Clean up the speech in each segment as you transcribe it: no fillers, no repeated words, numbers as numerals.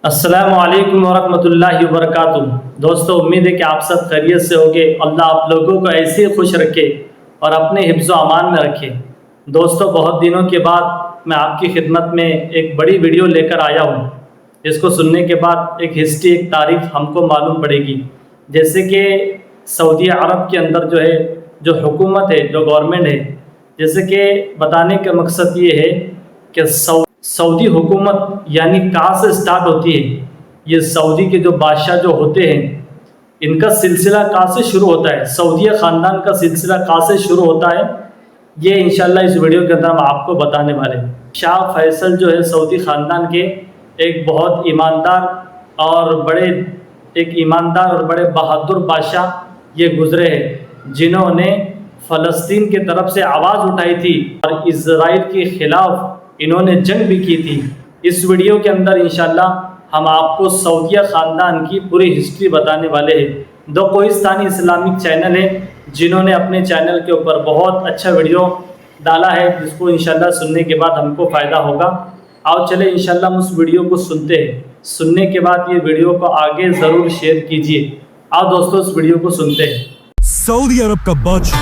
अस्सलामु अलैकुम वरहमतुल्लाहि वबरकातुहू। दोस्तों, उम्मीद है कि आप सब खैरियत से होंगे। अल्लाह आप लोगों को ऐसे ही खुश रखे और अपने हिफ्ज़ व अमान में रखे। दोस्तों, बहुत दिनों के बाद मैं आपकी खिदमत में एक बड़ी वीडियो लेकर आया हूँ। इसको सुनने के बाद एक हिस्ट्री, एक तारीख़ हमको मालूम पड़ेगी। जैसे कि सऊदी अरब के अंदर जो हुकूमत है, जो गवर्नमेंट है, जैसे कि बताने का मकसद ये है कि सऊदी हुकूमत यानी कहाँ से स्टार्ट होती है। ये सऊदी के जो बादशाह जो होते हैं, इनका सिलसिला कहाँ से शुरू होता है, सऊदीया ख़ानदान का सिलसिला कहाँ से शुरू होता है, ये इंशाल्लाह इस वीडियो के अंदर हम आपको बताने वाले हैं। शाह फैसल जो है सऊदी ख़ानदान के एक बहुत ईमानदार और बड़े बहादुर बादशाह ये गुज़रे हैं, जिन्होंने फ़लस्तीन की तरफ से आवाज़ उठाई थी और इज़राइल के ख़िलाफ़ इन्होंने जंग भी की थी। इस वीडियो के अंदर इंशाल्लाह हम आपको सऊदीया ख़ानदान की पूरी हिस्ट्री बताने वाले हैं। दो कोहिस्तानी इस्लामिक चैनल है, जिन्होंने अपने चैनल के ऊपर बहुत अच्छा वीडियो डाला है, जिसको इंशाल्लाह सुनने के बाद हमको फ़ायदा होगा। आओ चले इंशाल्लाह हम उस वीडियो को सुनते हैं। सुनने के बाद ये वीडियो को आगे ज़रूर शेयर कीजिए। आओ दोस्तों, इस वीडियो को सुनते हैं। सऊदी अरब का बादशाह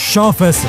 शाह फैसल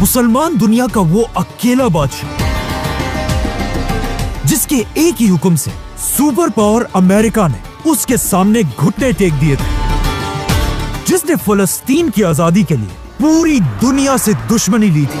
मुसलमान दुनिया का वो अकेला बादशाह जिसके एक ही हुक्म से सुपर पावर अमेरिका ने उसके सामने घुटने टेक दिए थे, जिसने फलस्तीन की आजादी के लिए पूरी दुनिया से दुश्मनी ली थी।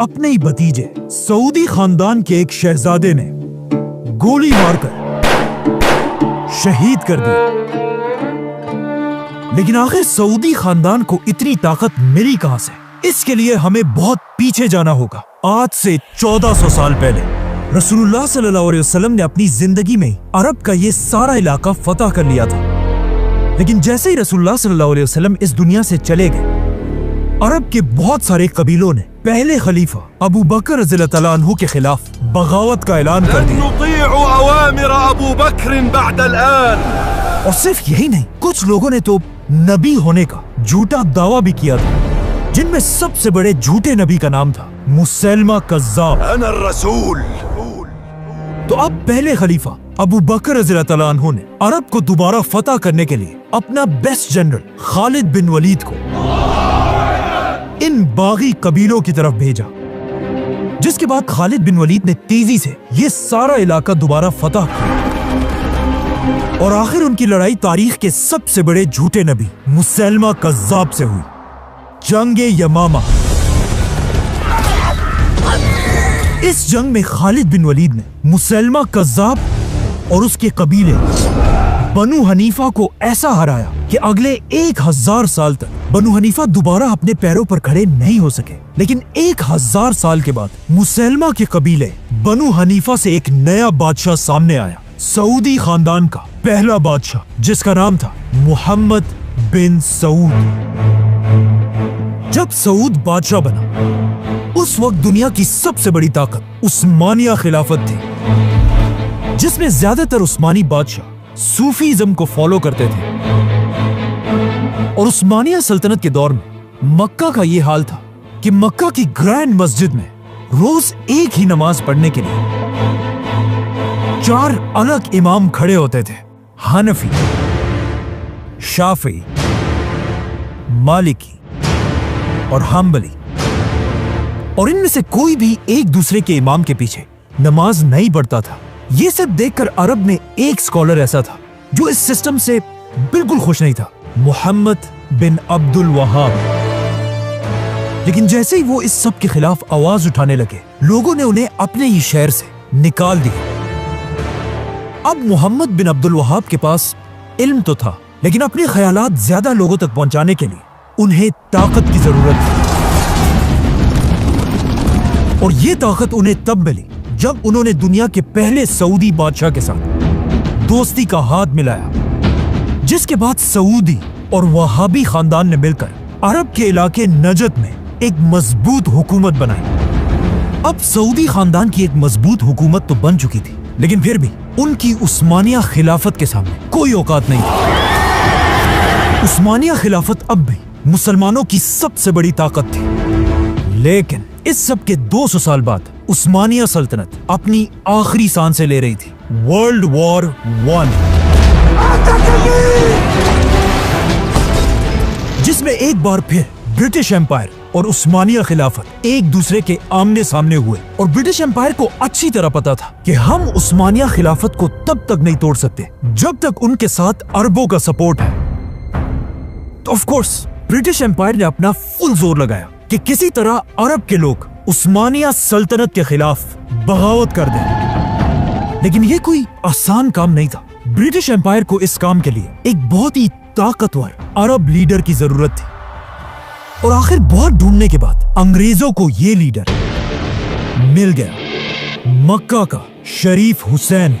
अपने ही भतीजे सऊदी खानदान के एक शहजादे ने गोली मारकर शहीद कर दिया। लेकिन आखिर सऊदी खानदान को इतनी ताकत मिली कहां से? इसके लिए हमें बहुत पीछे जाना होगा। आज से 1400 साल पहले रसूलुल्लाह सल्लल्लाहु अलैहि वसल्लम ने अपनी जिंदगी में अरब का ये सारा इलाका फतह कर लिया था। लेकिन जैसे ही रसूलुल्लाह सल्लल्लाहु अलैहि वसल्लम इस दुनिया से चले गए, अरब के बहुत सारे कबीलों ने पहले खलीफा अबू बकर रज़ियल्लाहु तआला अन्हु के खिलाफ बगावत का ऐलान कर दिया। और सिर्फ यही नहीं, कुछ लोगों ने तो नबी होने का झूठा दावा भी किया था, जिनमें सबसे बड़े झूठे नबी का नाम था मुसैलमा कज़्ज़ाब। तो अब पहले खलीफा अबू बकर रज़ियल्लाहु तआला अन्हु ने अरब को दोबारा फतह करने के लिए अपना बेस्ट जनरल खालिद बिन वलीद को इन बागी कबीलों की तरफ भेजा, जिसके बाद खालिद बिन वलीद ने तेजी से ये सारा इलाका दोबारा फतह किया और आखिर उनकी लड़ाई तारीख के सबसे बड़े झूठे नबी मुसैलमा कज़्ज़ाब से हुई, जंगे यमामा। इस जंग में खालिद बिन वलीद ने मुसैलमा कज़्ज़ाब और उसके कबीले बनु हनीफा को ऐसा हराया कि अगले 1000 साल तक बनु हनीफा दोबारा अपने पैरों पर खड़े नहीं हो सके। लेकिन 1000 साल के बाद मुसैलमा के कबीले बनु हनीफा से एक नया बादशाह सामने आया, सऊदी खानदान का पहला बादशाह, जिसका नाम था मुहम्मद बिन सऊद। जब सऊद बादशाह बना, उस वक्त दुनिया की सबसे बड़ी ताकत उस्मानिया खिलाफत थी, जिसमें ज्यादातर उस्मानी बादशाह सूफीज़म को फॉलो करते थे। और उस्मानिया सल्तनत के दौर में मक्का का यह हाल था कि मक्का की ग्रैंड मस्जिद में रोज एक ही नमाज पढ़ने के लिए 4 अलग इमाम खड़े होते थे, हनफी, शाफी, मालिकी और हम्बली। और इनमें से कोई भी एक दूसरे के इमाम के पीछे नमाज नहीं पढ़ता था। ये सब देखकर अरब में एक स्कॉलर ऐसा था जो इस सिस्टम से बिल्कुल खुश नहीं था, मोहम्मद बिन अब्दुल वहाब। लेकिन जैसे ही वो इस सब के खिलाफ आवाज उठाने लगे, लोगों ने उन्हें अपने ही शहर से निकाल दिया। अब मोहम्मद बिन अब्दुल वहाब के पास इल्म तो था, लेकिन अपने ख्यालात ज्यादा लोगों तक पहुंचाने के लिए उन्हें ताकत की जरूरत थी। और ये ताकत उन्हें तब मिली जब उन्होंने दुनिया के पहले सऊदी बादशाह के साथ दोस्ती का हाथ मिलाया, जिसके बाद सऊदी और वहाबी खानदान ने मिलकर अरब के इलाके नजद में एक मजबूत हुकूमत बनाई। अब सऊदी खानदान की एक मजबूत हुकूमत तो बन चुकी थी, लेकिन फिर भी उनकी उस्मानिया खिलाफत के सामने कोई औकात नहीं थी। उस्मानिया खिलाफत अब भी मुसलमानों की सबसे बड़ी ताकत थी, लेकिन इस सब के 200 साल बाद उस्मानिया सल्तनत अपनी आखिरी सांसें ले रही थी। वर्ल्ड वॉर 1, जिसमें एक बार फिर ब्रिटिश एम्पायर और उस्मानिया खिलाफत एक दूसरे के आमने सामने हुए, और ब्रिटिश एम्पायर को अच्छी तरह पता था कि हम उस्मानिया खिलाफत को तब तक नहीं तोड़ सकते जब तक उनके साथ अरबों का सपोर्ट है। तो ऑफ कोर्स ब्रिटिश एम्पायर ने अपना फुल जोर लगाया कि किसी तरह अरब के लोग उस्मानिया सल्तनत के खिलाफ बगावत कर दें, लेकिन यह कोई आसान काम नहीं था। ब्रिटिश एम्पायर को इस काम के लिए एक बहुत ही ताकतवर अरब लीडर की जरूरत थी, और आखिर बहुत ढूंढने के बाद अंग्रेजों को यह लीडर मिल गया। मक्का का शरीफ हुसैन,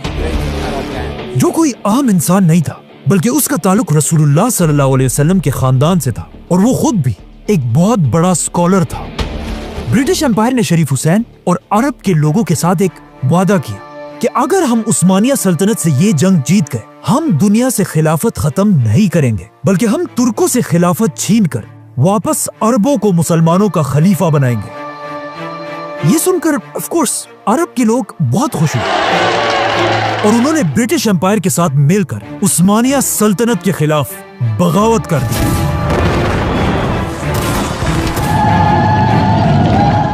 जो कोई आम इंसान नहीं था, बल्कि उसका ताल्लुक रसूलुल्लाह सल्लल्लाहु अलैहि वसल्लम के खानदान से था, और वो खुद भी एक बहुत बड़ा स्कॉलर था। ब्रिटिश एम्पायर ने शरीफ हुसैन और अरब के लोगों के साथ एक वादा किया कि अगर हम उस्मानिया सल्तनत से ये जंग जीत गए, हम दुनिया से खिलाफत खत्म नहीं करेंगे, बल्कि हम तुर्कों से खिलाफत छीनकर वापस अरबों को मुसलमानों का खलीफा बनाएंगे। ये सुनकर ऑफ कोर्स अरब के लोग बहुत खुश हुए, और उन्होंने ब्रिटिश एम्पायर के साथ मिलकर उस्मानिया सल्तनत के खिलाफ बगावत कर दी।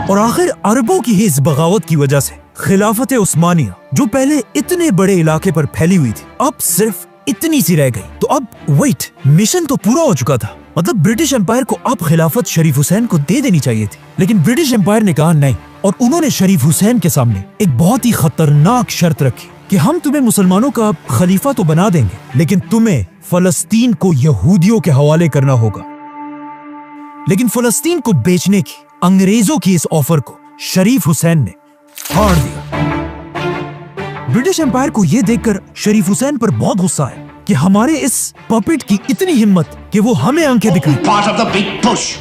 और आखिर अरबों की ही इस बगावत की वजह से खिलाफत उस्मानिया, जो पहले इतने बड़े इलाके पर फैली हुई थी, अब सिर्फ इतनी सी रह गई। तो अब वेट, मिशन तो पूरा हो चुका था, मतलब ब्रिटिश एम्पायर को अब खिलाफत शरीफ हुसैन को दे देनी चाहिए थी, लेकिन ब्रिटिश एम्पायर ने कहा नहीं, और उन्होंने शरीफ हुसैन के सामने एक बहुत ही खतरनाक शर्त रखी कि हम तुम्हें मुसलमानों का खलीफा तो बना देंगे, लेकिन तुम्हें फलस्तीन को यहूदियों के हवाले करना होगा। लेकिन फलस्तीन को बेचने की अंग्रेजों की इस ऑफर को शरीफ हुसैन ने फाड़ दिया। ब्रिटिश एम्पायर को यह देखकर शरीफ हुसैन पर बहुत गुस्सा है कि हमारे इस पपेट की इतनी हिम्मत कि वो हमें आंखें दिखाई।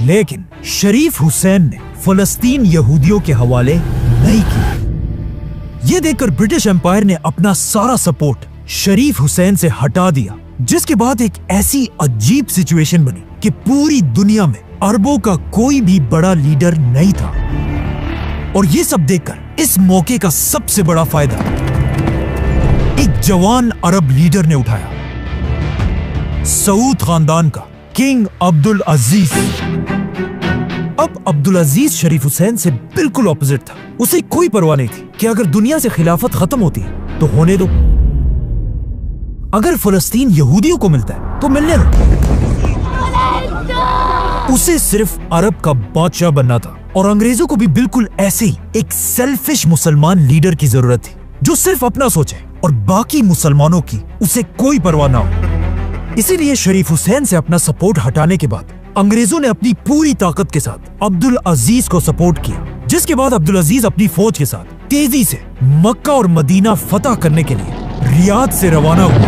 लेकिन शरीफ हुसैन ने फलस्तीन यहूदियों के हवाले नहीं किया। यह देखकर ब्रिटिश एम्पायर ने अपना सारा सपोर्ट शरीफ हुसैन से हटा दिया, जिसके बाद एक ऐसी अजीब सिचुएशन बनी कि पूरी दुनिया में अरबों का कोई भी बड़ा लीडर नहीं था। और ये सब देखकर इस मौके का सबसे बड़ा फायदा एक जवान अरब लीडर ने उठाया, सऊद खानदान का किंग अब्दुल अजीज। अब अब्दुल अजीज शरीफ हुसैन से बिल्कुल ऑपोजिट था। उसे कोई परवाह नहीं थी कि अगर दुनिया से खिलाफत खत्म होती है तो होने दो, अगर फलस्तीन यहूदियों को मिलता है तो मिलने दो। उसे सिर्फ अरब का बादशाह बनना था, और अंग्रेजों को भी बिल्कुल ऐसे ही एक सेल्फिश मुसलमान लीडर की जरूरत थी, जो सिर्फ अपना सोचे और बाकी मुसलमानों की उसे कोई परवाह ना हो। इसीलिए शरीफ हुसैन से अपना सपोर्ट हटाने के बाद अंग्रेजों ने अपनी पूरी ताकत के साथ अब्दुल अजीज को सपोर्ट किया, जिसके बाद अब्दुल अजीज अपनी फौज के साथ तेजी से मक्का और मदीना फतह करने के लिए रियाद से रवाना हुआ।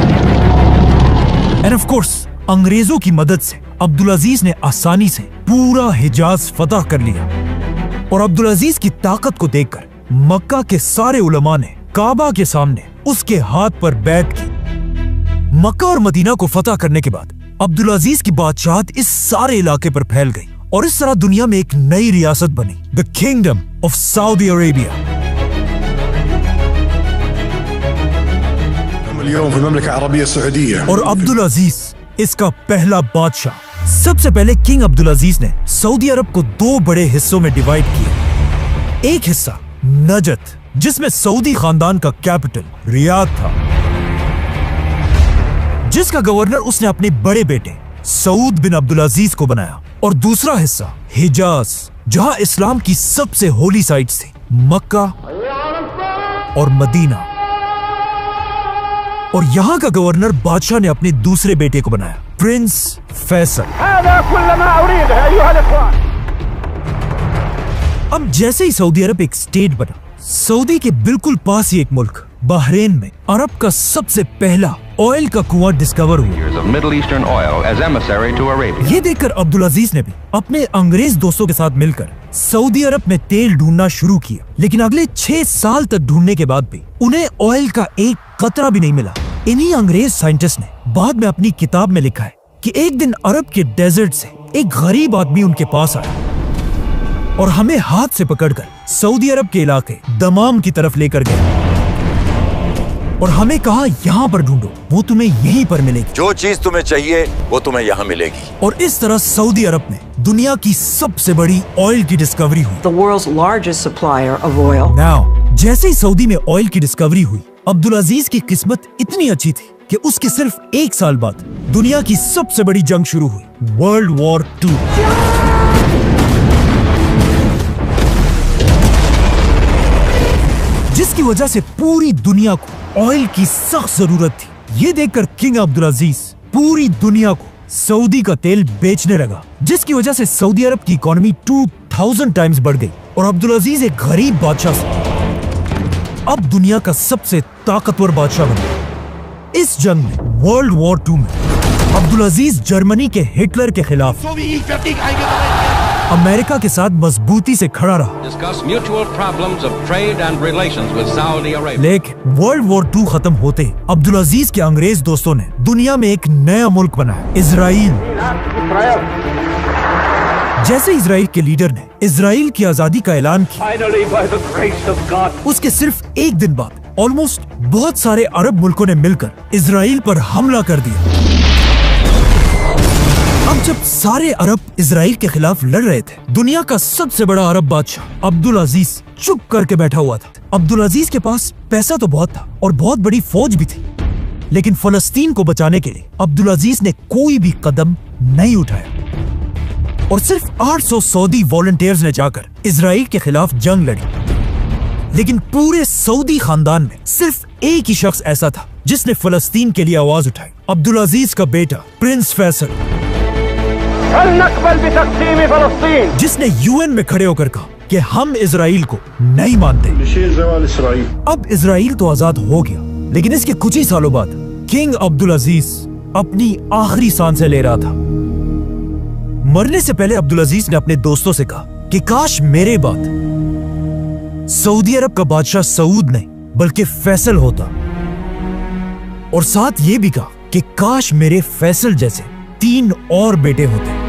एंड ऑफ कोर्स अंग्रेजों की मदद से अब्दुल अजीज ने आसानी से पूरा हिजाज फतह कर लिया, और अब्दुल अजीज की ताकत को देखकर मक्का के सारे उलमा ने काबा के सामने उसके हाथ पर बैठ की। मक्का और मदीना को फतह करने के बाद अब्दुल अजीज की बादशाहत इस सारे इलाके पर फैल गई, और इस तरह दुनिया में एक नई रियासत बनी, the kingdom of Saudi Arabia. और अब्दुल अजीज इसका पहला बादशाह। सबसे पहले किंग अब्दुल अजीज ने सऊदी अरब को दो बड़े हिस्सों में डिवाइड किया। एक हिस्सा नजद, जिसमें सऊदी खानदान का कैपिटल रियाद था, जिसका गवर्नर उसने अपने बड़े बेटे सऊद बिन अब्दुल अजीज को बनाया, और दूसरा हिस्सा हिजाज, जहां इस्लाम की सबसे होली साइट्स थी, मक्का और मदीना, और यहाँ का गवर्नर बादशाह ने अपने दूसरे बेटे को बनाया, प्रिंस फैसल। अब जैसे ही सऊदी अरब एक स्टेट बना, सऊदी के बिल्कुल पास ही एक मुल्क बहरीन में अरब का सबसे पहला ऑयल का कुआं डिस्कवर हुआ। ये देखकर अब्दुल अजीज ने भी अपने अंग्रेज दोस्तों के साथ मिलकर सऊदी अरब में तेल ढूंढना शुरू किया, लेकिन अगले 6 साल तक ढूंढने के बाद भी उन्हें ऑयल का एक कतरा भी नहीं मिला। इन्हीं अंग्रेज साइंटिस्ट ने बाद में अपनी किताब में लिखा है कि एक दिन अरब के डेजर्ट से एक गरीब आदमी उनके पास आया और हमें हाथ से पकड़कर सऊदी अरब के इलाके दमाम की तरफ लेकर गया और हमें कहा यहाँ पर ढूंढो, वो तुम्हें यहीं पर मिलेगी। जो चीज तुम्हें चाहिए वो तुम्हें यहाँ मिलेगी। और इस तरह सऊदी अरब में दुनिया की सबसे बड़ी ऑयल की डिस्कवरी हुई। The world's largest supplier of oil. Now, जैसे ही सऊदी में ऑयल की डिस्कवरी हुई, अब्दुल अजीज की किस्मत इतनी अच्छी थी कि उसके सिर्फ 1 साल बाद दुनिया की सबसे बड़ी जंग शुरू हुई, वर्ल्ड वॉर 2। जिसकी वजह से पूरी दुनिया को ऑयल की सख्त जरूरत थी। ये देखकर किंग अब्दुल अजीज पूरी दुनिया को सऊदी का तेल बेचने लगा, जिसकी वजह से सऊदी अरब की इकोनॉमी 2000 टाइम्स बढ़ गई और अब्दुल अजीज एक गरीब बादशाह से अब दुनिया का सबसे ताकतवर बादशाह बना। इस जंग में, वर्ल्ड वॉर 2 में, अब्दुल अजीज जर्मनी के हिटलर के खिलाफ अमेरिका के साथ मजबूती से खड़ा रहा। लेकिन वर्ल्ड वॉर 2 खत्म होते अब्दुल अजीज के अंग्रेज दोस्तों ने दुनिया में एक नया मुल्क बनाया, इजराइल। जैसे इजराइल के लीडर ने इजराइल की आजादी का ऐलान किया, उसके सिर्फ 1 दिन बाद ऑलमोस्ट बहुत सारे अरब मुल्कों ने मिलकर इजराइल पर हमला कर दिया। अब जब सारे अरब इजराइल के खिलाफ लड़ रहे थे, दुनिया का सबसे बड़ा अरब बादशाह अब्दुल अजीज चुप करके बैठा हुआ था। अब्दुल अजीज के पास पैसा तो बहुत था और बहुत बड़ी फौज भी थी, लेकिन फलस्तीन को बचाने के लिए अब्दुल अजीज ने कोई भी कदम नहीं उठाया और सिर्फ 800 सऊदी वॉलंटियर्स ने जाकर इजराइल के खिलाफ जंग लड़ी। लेकिन पूरे सऊदी खानदान में सिर्फ एक ही शख्स ऐसा था जिसने फलस्तीन के लिए आवाज उठाई, अब्दुल अजीज का बेटा प्रिंस फैसल, जिसने यूएन में खड़े होकर कहा कि हम इजराइल को नहीं मानते। अब इजराइल तो आजाद हो गया, लेकिन इसके कुछ ही सालों बाद किंग अब्दुल अजीज अपनी आखिरी सांसें ले रहा था। मरने से पहले अब्दुल अजीज ने अपने दोस्तों से कहा कि काश मेरे बाद सऊदी अरब का बादशाह सऊद नहीं बल्कि फैसल होता, और साथ ये भी कहा कि काश मेरे फैसल जैसे 3 और बेटे होते।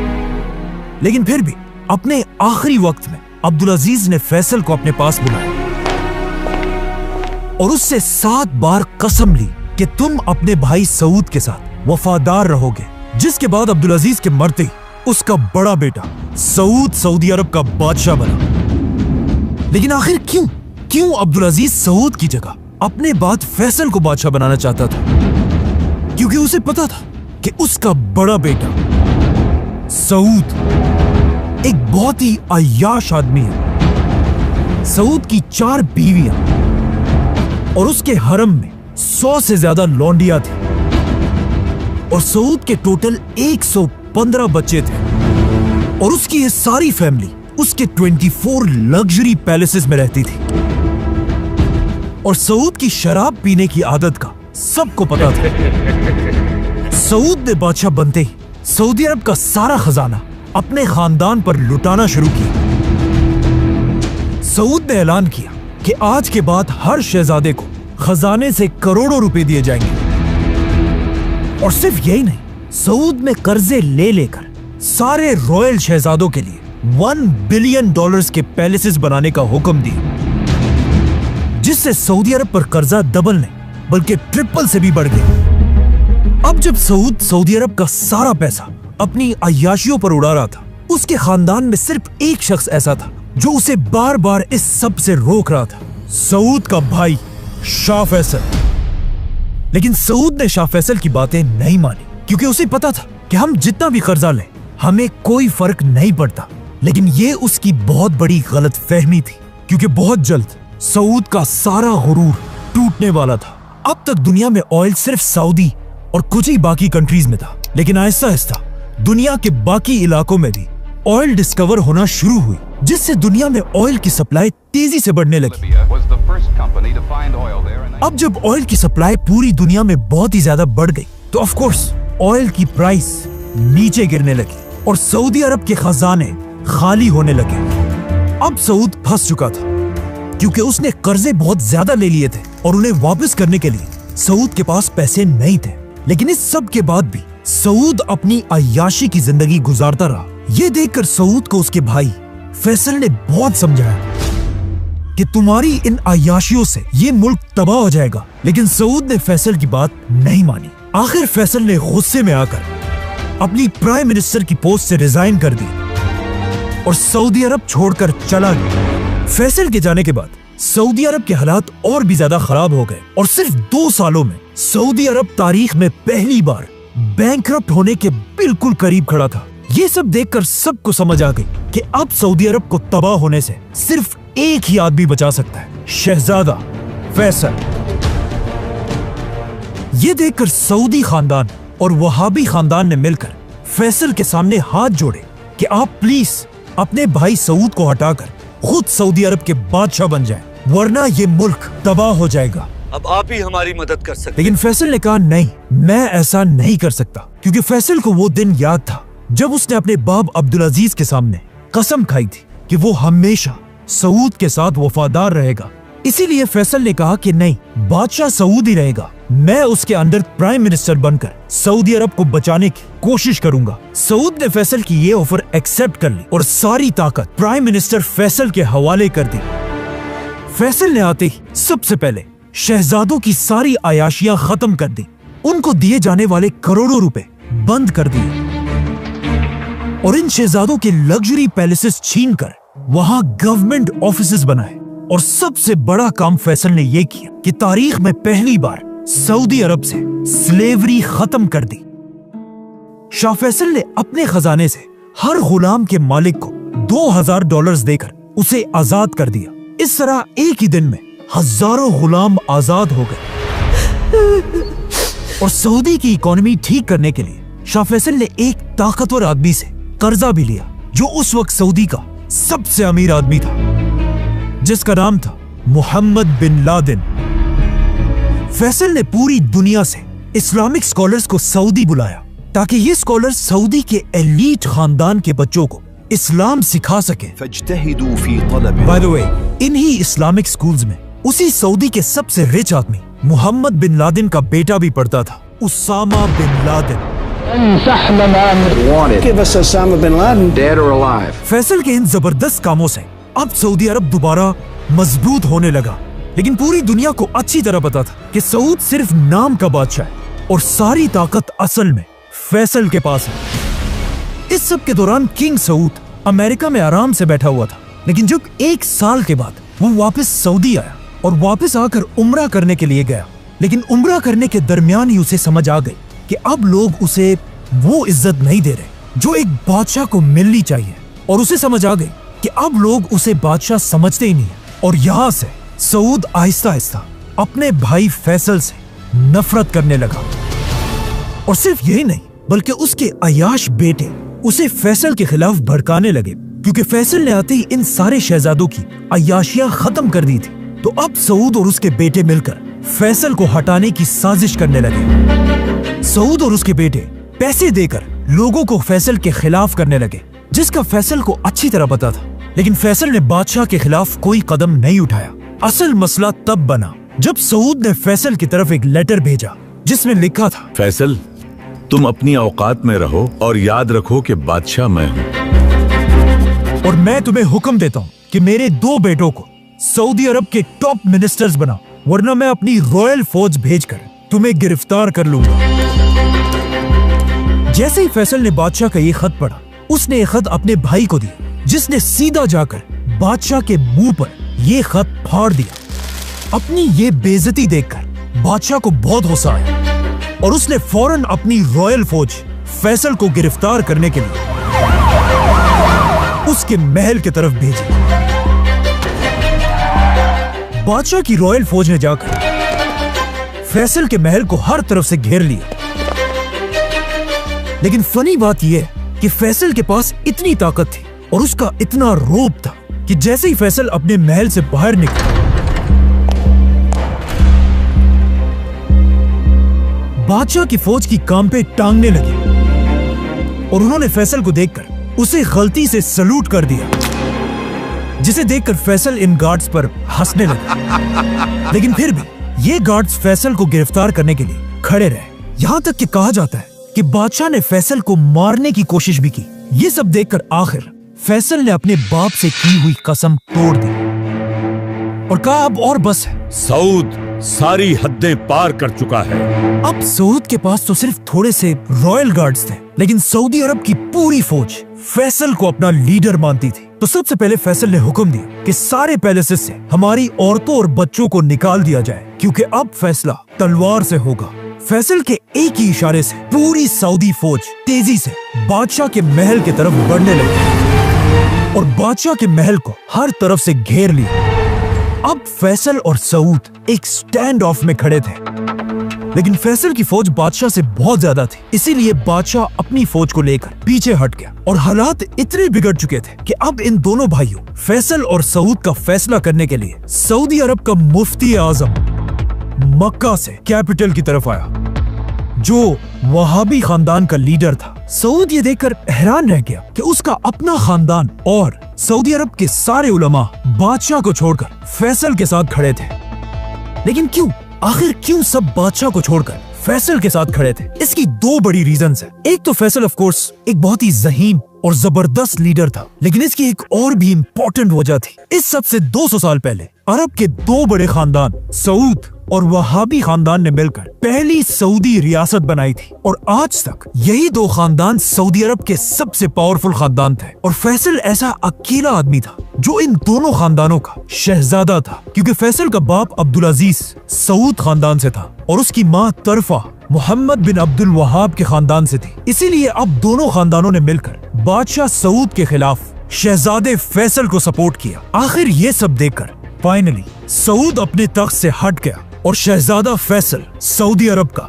लेकिन फिर भी अपने आखिरी वक्त में अब्दुल अजीज ने फैसल को अपने पास बुलाया और उससे 7 बार कसम ली कि तुम अपने भाई सऊद के साथ वफादार रहोगे। जिसके बाद अब्दुल अजीज के मरते ही उसका बड़ा बेटा सऊद सऊदी अरब का बादशाह बना। लेकिन आखिर क्यों अब्दुल अजीज सऊद की जगह अपने बाद फैसल को बादशाह बनाना चाहता था? क्योंकि उसे पता था कि उसका बड़ा बेटा सऊद एक बहुत ही अय्याश आदमी है। सऊद की 4 बीवियां और उसके हरम में 100 से ज्यादा लौंडियां थी और सऊद के टोटल 115 बच्चे थे और उसकी ये सारी फैमिली उसके 24 लग्जरी पैलेसेस में रहती थी। और सऊद की शराब पीने की आदत का सबको पता था। सऊद ने बादशाह बनते ही सऊदी अरब का सारा खजाना अपने खानदान पर लुटाना शुरू किया। सऊद ने ऐलान किया कि आज के बाद हर शहजादे को खजाने से करोड़ों रुपए दिए जाएंगे। और सिर्फ यही नहीं, सऊद में कर्जे ले लेकर सारे रॉयल शहजादों के लिए $1 बिलियन के पैलेसेस बनाने का हुक्म दिया, जिससे सऊदी अरब पर कर्जा डबल नहीं बल्कि ट्रिपल से भी बढ़ गया। अब जब सऊद सऊदी अरब का सारा पैसा अपनी अय्याशियों पर उड़ा रहा था, उसके खानदान में सिर्फ एक शख्स ऐसा था जो उसे बार बार इस सब से रोक रहा था, सऊद का भाई शाह फैसल। लेकिन सऊद ने शाह फैसल की बातें नहीं मानी, क्योंकि उसे पता था कि हम जितना भी कर्जा लें हमें कोई फर्क नहीं पड़ता। लेकिन ये उसकी बहुत बड़ी गलतफहमी थी, क्योंकि बहुत जल्द सऊद का सारा गुरूर टूटने वाला था। अब तक दुनिया में ऑयल सिर्फ सऊदी और कुछ ही बाकी कंट्रीज में था, लेकिन आहिस्ता आहिस्ता दुनिया के बाकी इलाकों में भी ऑयल डिस्कवर होना शुरू हुई, जिससे दुनिया में ऑयल की सप्लाई तेजी से बढ़ने लगी। अब जब ऑयल की सप्लाई पूरी दुनिया में बहुत ही ज्यादा बढ़ गई, तो ऑफ कोर्स ऑयल की प्राइस नीचे गिरने लगी और सऊदी अरब के खजाने खाली होने लगे। अब सऊद फंस चुका था क्योंकि उसने कर्जे बहुत ज्यादा ले लिए थे और उन्हें वापस करने के लिए सऊद के पास पैसे नहीं थे। लेकिन इस सब के बाद भी सऊद अपनी अय्याशी की जिंदगी गुजारता रहा। ये देखकर सऊद को उसके भाई फैसल ने बहुत समझाया कि तुम्हारी इन अय्याशियों से ये मुल्क तबाह हो जाएगा, लेकिन सऊद ने फैसल की बात नहीं मानी। आखिर फैसल ने गुस्से में आकर अपनी प्राइम मिनिस्टर की पोस्ट से रिजाइन कर दी और सऊदी अरब छोड़कर चला गया। फैसल के जाने के बाद सऊदी अरब के हालात और भी ज्यादा खराब हो गए और सिर्फ 2 सालों में सऊदी अरब तारीख में पहली बार बैंकरप्ट होने के बिल्कुल करीब खड़ा था। ये सब देखकर सबको समझ आ गई कि अब सऊदी अरब को तबाह होने से सिर्फ एक ही आदमी बचा सकता है, शहजादा फैसल। ये देखकर सऊदी खानदान और वहाबी खानदान ने मिलकर फैसल के सामने हाथ जोड़े कि आप प्लीज अपने भाई सऊद को हटाकर खुद सऊदी अरब के बादशाह बन जाएं, वरना ये मुल्क तबाह हो जाएगा। अब आप ही हमारी मदद कर सकते। लेकिन फैसल ने कहा नहीं, मैं ऐसा नहीं कर सकता, क्योंकि फैसल को वो दिन याद था जब उसने अपने बाप अब्दुल अजीज के सामने कसम खाई थी कि वो हमेशा सऊद के साथ वफादार रहेगा। इसीलिए फैसल ने कहा कि नहीं, बादशाह सऊद ही रहेगा, मैं उसके अंडर प्राइम मिनिस्टर बनकर सऊदी अरब को बचाने की कोशिश करूंगा। सऊद ने फैसल की ये ऑफर एक्सेप्ट कर ली और सारी ताकत प्राइम मिनिस्टर फैसल के हवाले कर दी। फैसल ने आते ही सबसे पहले शहजादों की सारी अयाशियां खत्म कर दी, उनको दिए जाने वाले करोड़ों रुपए बंद कर दिए और इन शहजादों के लग्जरी पैलेसेस छीनकर वहां गवर्नमेंट ऑफिसेस बनाए। और सबसे बड़ा काम फैसल ने यह किया कि तारीख में पहली बार सऊदी अरब से स्लेवरी खत्म कर दी। शाह फैसल ने अपने खजाने से हर गुलाम के मालिक को $2000 देकर उसे आजाद कर दिया। इस तरह एक ही दिन में हजारों गुलाम आजाद हो गए। और सऊदी की इकोनॉमी ठीक करने के लिए शाह फैसल ने एक ताकतवर आदमी से कर्जा भी लिया, जो उस वक्त सऊदी का सबसे अमीर आदमी था, जिसका नाम था मोहम्मद बिन लादेन। फैसल ने पूरी दुनिया से इस्लामिक स्कॉलर्स को सऊदी बुलाया ताकि ये स्कॉलर्स सऊदी के एलीट खानदान के बच्चों को इस्लाम सिखा सके। बाय द वे, इन्हीं इस्लामिक स्कूल्स में उसी सऊदी के सबसे रिच आदमी मोहम्मद बिन लादेन का बेटा भी पढ़ता था, Osama bin Laden. Give us Osama bin Laden, dead or alive. Faisal के इन जबरदस्त कामों से अब सऊदी अरब दोबारा मजबूत होने लगा, लेकिन पूरी दुनिया को अच्छी तरह पता था कि सऊद सिर्फ नाम का बादशाह है और सारी ताकत असल में फैसल के पास है। इस सब के दौरान किंग सऊद अमेरिका में आराम से बैठा हुआ था, लेकिन जब 1 साल के बाद वो वापस सऊदी आया और वापस आकर उम्रा करने के लिए गया, लेकिन उम्रा करने के दरमियान ही उसे समझ आ गई कि अब लोग उसे वो इज्जत नहीं दे रहे जो एक बादशाह को मिलनी चाहिए, और उसे समझ आ गई कि अब लोग उसे बादशाह समझते ही नहीं है। और यहाँ से सऊद आहिस्ता आहिस्ता अपने भाई फैसल से नफरत करने लगा। और सिर्फ यही नहीं, बल्कि उसके अयाश बेटे उसे फैसल के खिलाफ भड़काने लगे, क्योंकि फैसल ने आते ही इन सारे शहजादों की अयाशियां खत्म कर दी थी। तो अब सऊद और उसके बेटे मिलकर फैसल को हटाने की साजिश करने लगे। सऊद और उसके बेटे पैसे देकर लोगों को फैसल के खिलाफ करने लगे, जिसका फैसल को अच्छी तरह पता था, लेकिन फैसल ने बादशाह के खिलाफ कोई कदम नहीं उठाया। असल मसला तब बना जब सऊद ने फैसल की तरफ एक लेटर भेजा जिसमें लिखा था, फैसल, तुम अपनी औकात में रहो और याद रखो कि बादशाह मैं हूँ, और मैं तुम्हें हुक्म देता हूँ कि मेरे 2 बेटों को सऊदी अरब के टॉप मिनिस्टर्स बनाओ, वरना मैं अपनी रॉयल फौज भेजकर तुम्हें गिरफ्तार कर लूंगा। जैसे ही फैसल ने बादशाह का ये खत पढ़ा, उसने ये खत अपने भाई को दिया, जिसने सीधा जाकर बादशाह के मुंह पर ये खत फाड़ दिया। अपनी ये बेइज्जती देखकर बादशाह को बहुत गुस्सा आया और उसने फौरन अपनी रॉयल फौज फैसल को गिरफ्तार करने के लिए उसके महल की तरफ भेजी। बादशाह की रॉयल फौज ने जाकर फैसल के महल को हर तरफ से घेर लिया, लेकिन फनी बात यह कि फैसल के पास इतनी ताकत थी और उसका इतना रोब था कि जैसे ही फैसल अपने महल से बाहर निकला, बादशाह की फौज की काम पे टांगने लगी और उन्होंने फैसल को देखकर उसे गलती से सलूट कर दिया। जिसे देखकर फैसल इन गार्ड्स पर हंसने लगा। लेकिन फिर भी ये गार्ड्स फैसल को गिरफ्तार करने के लिए खड़े रहे। यहाँ तक कि कहा जाता है कि बादशाह ने फैसल को मारने की कोशिश भी की। ये सब देखकर आखिर फैसल ने अपने बाप से की हुई कसम तोड़ दी और कहा अब और बस है। सऊद सारी हदें पार कर चुका है। अब सऊद के पास तो सिर्फ थोड़े से रॉयल गार्ड्स थे, लेकिन सऊदी अरब की पूरी फौज फैसल को अपना लीडर मानती थी। तो सबसे पहले फैसल ने हुक्म दिया कि सारे पैलेसेस से हमारी औरतों और बच्चों को निकाल दिया जाए, क्योंकि अब फैसला तलवार से होगा। फैसल के एक ही इशारे से पूरी सऊदी फौज तेजी से बादशाह के महल की तरफ बढ़ने लगी और बादशाह के महल को हर तरफ से घेर लिया। अब फैसल और सऊद एक स्टैंड ऑफ में खड़े थे, लेकिन फैसल की फौज बादशाह से बहुत ज्यादा थी, इसीलिए बादशाह अपनी फौज को लेकर पीछे हट गया और हालात इतने बिगड़ चुके थे कि अब इन दोनों भाइयों फैसल और सऊद का फैसला करने के लिए सऊदी अरब का मुफ्ती आजम मक्का से कैपिटल की तरफ आया, जो वहाबी खानदान का लीडर था। सऊद ये देखकर हैरान रह गया कि उसका अपना खानदान और सऊदी अरब के सारे उलमा बादशाह को छोड़कर फैसल के साथ खड़े थे। लेकिन क्यों, आखिर क्यों सब बादशाह को छोड़कर फैसल के साथ खड़े थे? इसकी दो बड़ी रीजंस है। एक तो फैसल ऑफ कोर्स एक बहुत ही ज़हीन और जबरदस्त लीडर था, लेकिन इसकी एक और भी इम्पोर्टेंट वजह थी। इस सब से 200 साल पहले अरब के दो बड़े खानदान सऊद और वहाबी खानदान ने मिलकर पहली सऊदी रियासत बनाई थी और आज तक यही दो खानदान सऊदी अरब के सबसे पावरफुल खानदान थे। और फैसल ऐसा अकेला आदमी था जो इन दोनों खानदानों का शहजादा था, क्योंकि फैसल का बाप अब्दुल अजीज सऊद खानदान से था और उसकी माँ तरफा मोहम्मद बिन अब्दुल वहाब के खानदान से थी। इसीलिए अब दोनों खानदानों ने मिलकर बादशाह सऊद के खिलाफ शहजादे फैसल को सपोर्ट किया। आखिर ये सब देखकर फाइनली सऊद अपने तख्त से हट गया और शहजादा फैसल सऊदी अरब का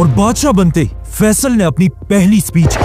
और बादशाह बनते ही फैसल ने अपनी पहली स्पीच की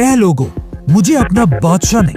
ए लोगों, मुझे अपना बादशाह नहीं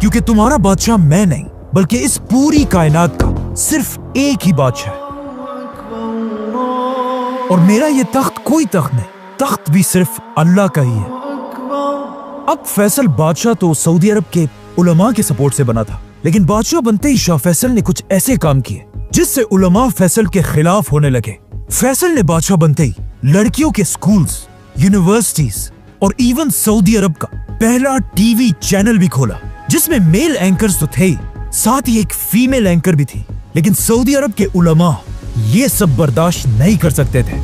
क्योंकि तुम्हारा बादशाह मैं नहीं बल्कि इस पूरी कायनात का सिर्फ एक ही बादशाह है और मेरा ये तख्त कोई तख्त नहीं, तख्त भी सिर्फ अल्लाह का ही है। अब फैसल बादशाह तो सऊदी अरब के उलमा के सपोर्ट से बना था, लेकिन बादशाह बनते ही शाह फैसल ने कुछ ऐसे काम किए जिससे उलमा फैसल के खिलाफ होने लगे। फैसल ने बादशाह बनते ही लड़कियों के स्कूल्स, यूनिवर्सिटीज और इवन सऊदी अरब का पहला टीवी चैनल भी खोला, जिसमें मेल एंकर्स तो थे ही, साथ ही एक फीमेल एंकर भी थी। लेकिन सऊदी अरब के उलमा ये सब बर्दाश्त नहीं कर सकते थे।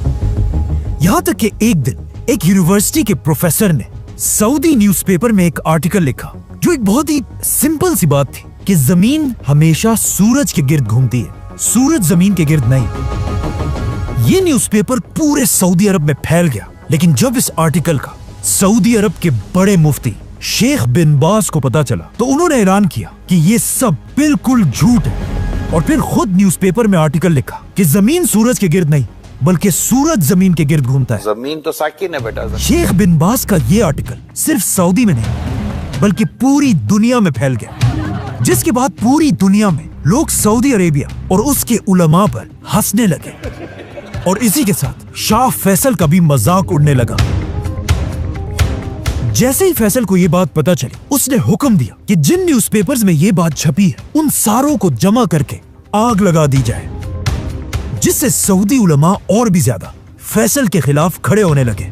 यहाँ तक कि एक दिन एक यूनिवर्सिटी के प्रोफेसर ने सऊदी न्यूज़पेपर में एक आर्टिकल लिखा जो एक बहुत ही सिंपल सी बात थी कि जमीन हमेशा सूरज के गिर्द घूमती है, सूरज जमीन के गिर्द नहीं। ये न्यूज़पेपर पूरे सऊदी अरब में फैल गया, लेकिन जब इस आर्टिकल का सऊदी अरब के बड़े मुफ्ती शेख बिन बाज को पता चला तो उन्होंने ऐलान किया कि ये सब बिल्कुल झूठ है और फिर खुद न्यूज़पेपर में आर्टिकल लिखा कि जमीन सूरज के गिर्द नहीं बल्कि सूरज जमीन के गिर्द घूमता है। जमीन तो साकिन है बेटा। शेख बिन बाज का ये आर्टिकल सिर्फ सऊदी में नहीं बल्कि पूरी दुनिया में फैल गया, जिसके बाद पूरी दुनिया में लोग सऊदी अरेबिया और उसके उलमा पर हंसने लगे और इसी के साथ शाह फैसल का भी मजाक उड़ने लगा। जैसे ही फैसल को ये बात पता चली, उसने हुक्म दिया कि जिन न्यूज़पेपर्स में ये बात छपी है उन सारों को जमा करके आग लगा दी जाए, जिससे सऊदी उलमा और भी ज्यादा फैसल के खिलाफ खड़े होने लगे।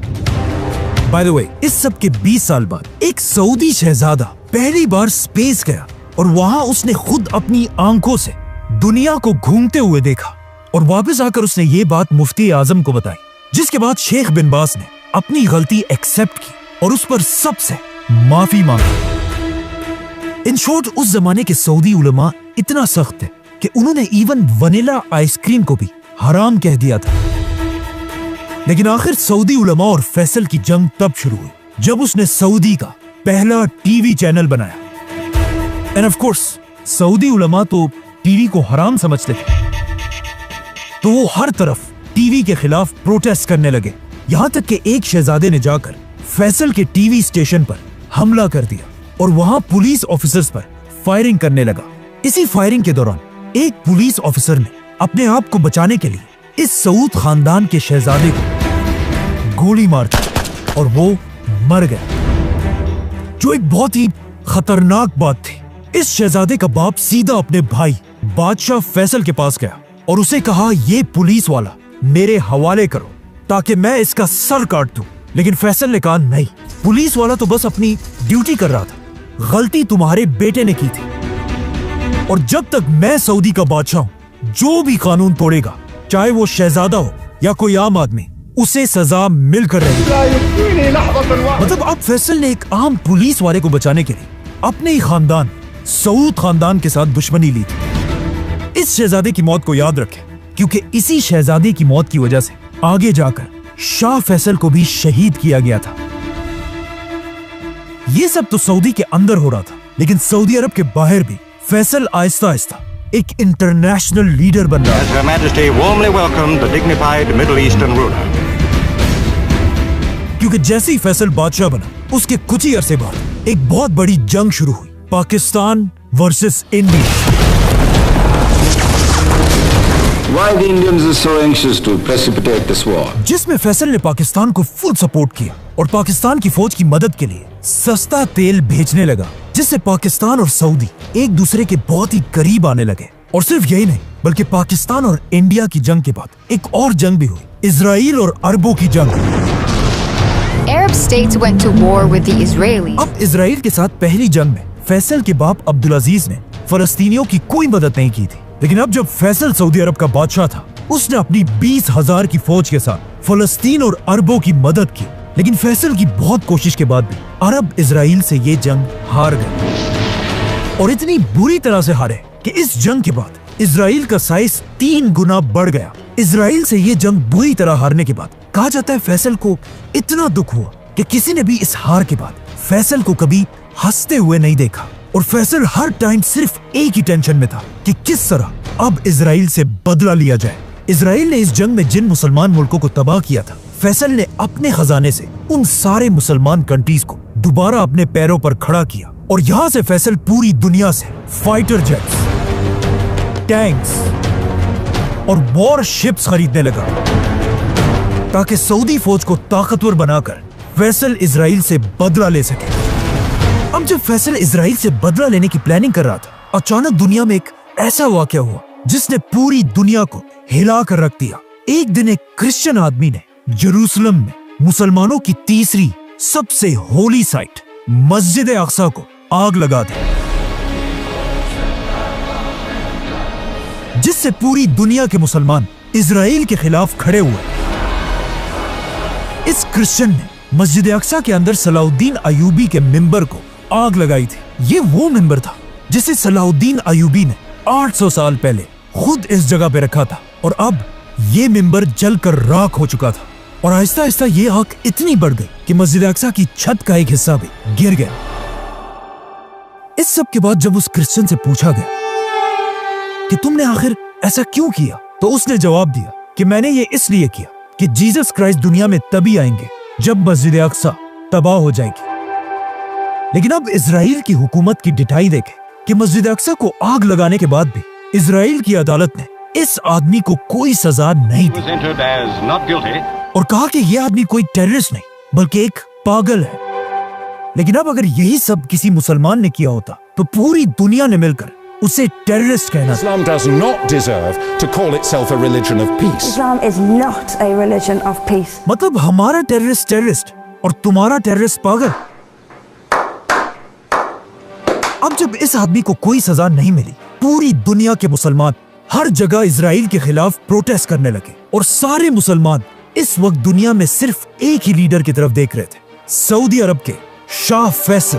बाय द वे, इस सब के 20 साल बाद एक सऊदी शहजादा पहली बार स्पेस गया और वहां उसने खुद अपनी आंखों से दुनिया को घूमते हुए देखा और वापस आकर उसने ये बात मुफ्ती आजम को बताई, जिसके बाद शेख बिन बाज ने अपनी गलती एक्सेप्ट की और उस पर सबसे माफी मांगी। इन शॉर्ट, उस जमाने के सऊदी उलमा इतना सख्त थे कि उन्होंने इवन वनीला आइसक्रीम को भी हराम कह दिया था। लेकिन आखिर सऊदी उलमा और फैसल की जंग तब शुरू हुई जब उसने सऊदी का पहला टीवी चैनल बनाया। एंड ऑफ कोर्स सऊदी उलमा तो टीवी को हराम समझते थे, तो वो हर तरफ टीवी के खिलाफ प्रोटेस्ट करने लगे। यहां तक कि एक शहजादे ने जाकर फैसल के टीवी स्टेशन पर हमला कर दिया और वहां पुलिस ऑफिसर्स पर फायरिंग करने लगा। इसी फायरिंग के दौरान एक पुलिस ऑफिसर ने अपने आप को बचाने के लिए इस सऊद खानदान के शहजादे को गोली मार दी और वो मर गया, जो एक बहुत ही खतरनाक बात थी। इस शहजादे का बाप सीधा अपने भाई बादशाह फैसल के पास गया और उसे कहा, ये पुलिस वाला मेरे हवाले करो ताकि मैं इसका सर काट दूं। लेकिन फैसल ने कहा, नहीं, पुलिस वाला तो बस अपनी ड्यूटी कर रहा था, गलती तुम्हारे बेटे ने की थी, और जब तक मैं सऊदी का बादशाह हूं, जो भी कानून तोड़ेगा, चाहे वो शहजादा हो या कोई आम आदमी, उसे सजा मिलकर रहेगी। मतलब अब फैसल ने एक आम पुलिस वाले को बचाने के लिए अपने ही खानदान सऊद खानदान के साथ दुश्मनी ली थी। इस शहजादे की मौत को याद रखें, क्योंकि इसी शहजादे की मौत की वजह से आगे जाकर शाह फैसल को भी शहीद किया गया था। ये सब तो सऊदी के अंदर हो रहा था, लेकिन सऊदी अरब के बाहर भी फैसल आहिस्ता आहिस्ता एक इंटरनेशनल लीडर बन रहा है। Her Majesty warmly welcomed the dignified Middle Eastern ruler. क्योंकि जैसे ही फैसल बादशाह बना, उसके कुछ ही अरसे बाद एक बहुत बड़ी जंग शुरू हुई, Pakistan versus India. Why the Indians are so anxious to precipitate this war? जिसमें फैसल ने पाकिस्तान को फुल सपोर्ट किया और पाकिस्तान की फौज की मदद के लिए सस्ता तेल भेजने लगा, जिससे पाकिस्तान और सऊदी एक दूसरे के बहुत ही करीब आने लगे। और सिर्फ यही नहीं, बल्कि पाकिस्तान और इंडिया की जंग के बाद एक और जंग भी हुई, इजराइल और अरबों की जंग। Arab states went to war with the Israelis. अब इजराइल के साथ पहली जंग में फैसल के बाप अब्दुल अजीज ने फलस्तीनियों की कोई मदद नहीं की थी, लेकिन अब जब फैसल सऊदी अरब का बादशाह था, उसने अपनी 20,000 की फौज के साथ फलस्तीन और अरबों की मदद की। लेकिन फैसल की बहुत कोशिश के बाद भी अरब इजराइल से ये जंग हार गए, और इतनी बुरी तरह से हारे कि इस जंग के बाद इजराइल का साइज 3 गुना बढ़ गया। इजराइल से ये जंग बुरी तरह हारने के बाद कहा जाता है फैसल को इतना दुख हुआ कि किसी ने भी इस हार के बाद फैसल को कभी हंसते हुए नहीं देखा, और फैसल हर टाइम सिर्फ एक ही टेंशन में था कि किस तरह अब इजराइल से बदला लिया जाए। इजराइल ने इस जंग में जिन मुसलमान मुल्कों को तबाह किया था, फैसल ने अपने खजाने से उन सारे मुसलमान कंट्रीज को दोबारा अपने पैरों पर खड़ा किया, और यहाँ से फैसल पूरी दुनिया से फाइटर जेट्स, टैंक्स और वॉर शिप्स खरीदने लगा, ताकि सऊदी फौज को ताकतवर बनाकर फैसल इजराइल से बदला ले सके। अब जब फैसल इजराइल से बदला लेने की प्लानिंग कर रहा था, अचानक दुनिया में एक ऐसा वाकया हुआ जिसने पूरी दुनिया को हिला कर रख दिया। एक दिन एक क्रिश्चियन आदमी ने यरूशलेम में मुसलमानों की तीसरी सबसे होली साइट मस्जिद अक्सा को आग लगा दी, जिससे पूरी दुनिया के मुसलमान इजराइल के खिलाफ खड़े हुए। इस क्रिश्चियन ने मस्जिद अक्सा के अंदर सलाउद्दीन अयूबी के मिंबर को आग लगाई थी। ये वो मिंबर था जिसे सलाउद्दीन अयूबी ने 800 साल पहले खुद इस जगह पे रखा था, और अब ये मिंबर जलकर राख हो चुका था, और आहिस्ता आहिस्ता ये आग इतनी बढ़ गई कि मस्जिद अक्सा की छत का एक हिस्सा भी गिर गया। इस सब के बाद जब उस क्रिश्चियन से पूछा गया कि तुमने आखिर ऐसा क्यों किया, तो उसने जवाब दिया कि मैंने ये इसलिए किया कि जीसस क्राइस्ट दुनिया में तभी आएंगे जब मस्जिद अक्सा तबाह हो जाएगी। लेकिन अब इजराइल की हुकूमत की डिठाई देखे कि मस्जिद अक्सा को आग लगाने के बाद भी इजराइल की अदालत ने इस आदमी को कोई सजा नहीं दी, और कहा कि यह आदमी कोई टेररिस्ट नहीं बल्कि एक पागल है। लेकिन अब अगर यही सब किसी मुसलमान ने किया होता, तो पूरी दुनिया ने मिलकर उसे टेररिस्ट कहना। Islam does not deserve to call itself a religion of peace. Islam is not a religion of peace. मतलब हमारा टेररिस्ट टेररिस्ट और तुम्हारा टेररिस्ट पागल। अब जब इस आदमी को कोई सजा नहीं मिली, पूरी दुनिया के मुसलमान हर जगह इजराइल के खिलाफ प्रोटेस्ट करने लगे, और सारे मुसलमान इस वक्त दुनिया में सिर्फ एक ही लीडर की तरफ देख रहे थे, सऊदी अरब के शाह फैसल।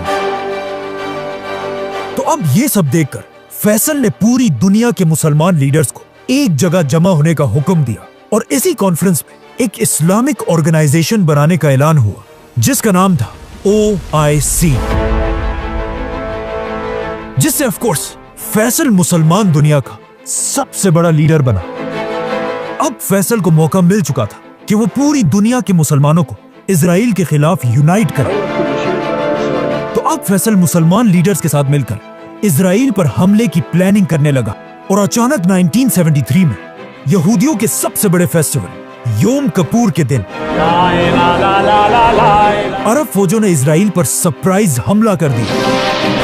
तो अब ये सब देखकर फैसल ने पूरी दुनिया के मुसलमान लीडर्स को एक जगह जमा होने का हुक्म दिया, और इसी कॉन्फ्रेंस में एक इस्लामिक ऑर्गेनाइजेशन बनाने का ऐलान हुआ, जिसका नाम था OIC, जिससे ऑफ कोर्स फैसल मुसलमान दुनिया का सबसे बड़ा लीडर बना। अब फैसल को मौका मिल चुका था कि वो पूरी दुनिया के मुसलमानों को इजराइल के खिलाफ यूनाइट करे। तो अब फैसल मुसलमान लीडर्स के साथ मिलकर इजराइल पर हमले की प्लानिंग करने लगा, और अचानक 1973 में यहूदियों के सबसे बड़े फेस्टिवल योम कपूर के दिन अरब फौजों ने इजराइल पर सरप्राइज हमला कर दिया।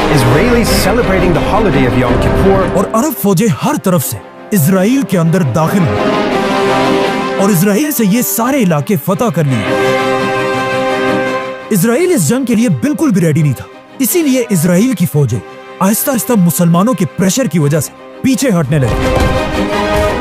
Israelis celebrating the holiday of Yom Kippur. और अरब फौजें हर तरफ से इजराइल के अंदर दाखिल हुई और इजराइल से ये सारे इलाके फतह कर लिए। इजराइल इस जंग के लिए बिल्कुल भी रेडी नहीं था, इसीलिए इजराइल की फौजें आहिस्ता आहिस्ता मुसलमानों के प्रेशर की वजह से पीछे हटने लगे।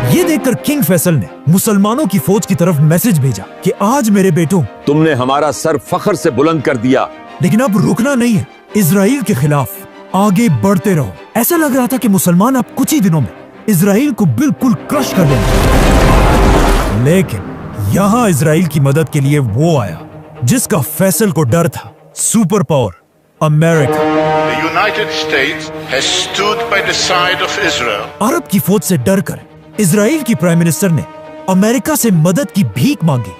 ये देखकर किंग फैसल ने मुसलमानों की फौज की तरफ मैसेज भेजा कि आज मेरे बेटों, तुमने हमारा सर फख्र से बुलंद कर दिया, लेकिन अब रुकना नहीं है, इजराइल के खिलाफ आगे बढ़ते रहो। ऐसा लग रहा था कि मुसलमान अब कुछ ही दिनों में इजराइल को बिल्कुल क्रश कर देंगे। लेकिन यहाँ इजराइल की मदद के लिए वो आया जिसका फैसल को डर था, super power America. The United States has stood by the side of Israel. अरब की फौज से डरकर इजराइल की प्राइम मिनिस्टर ने अमेरिका से मदद की भीख मांगी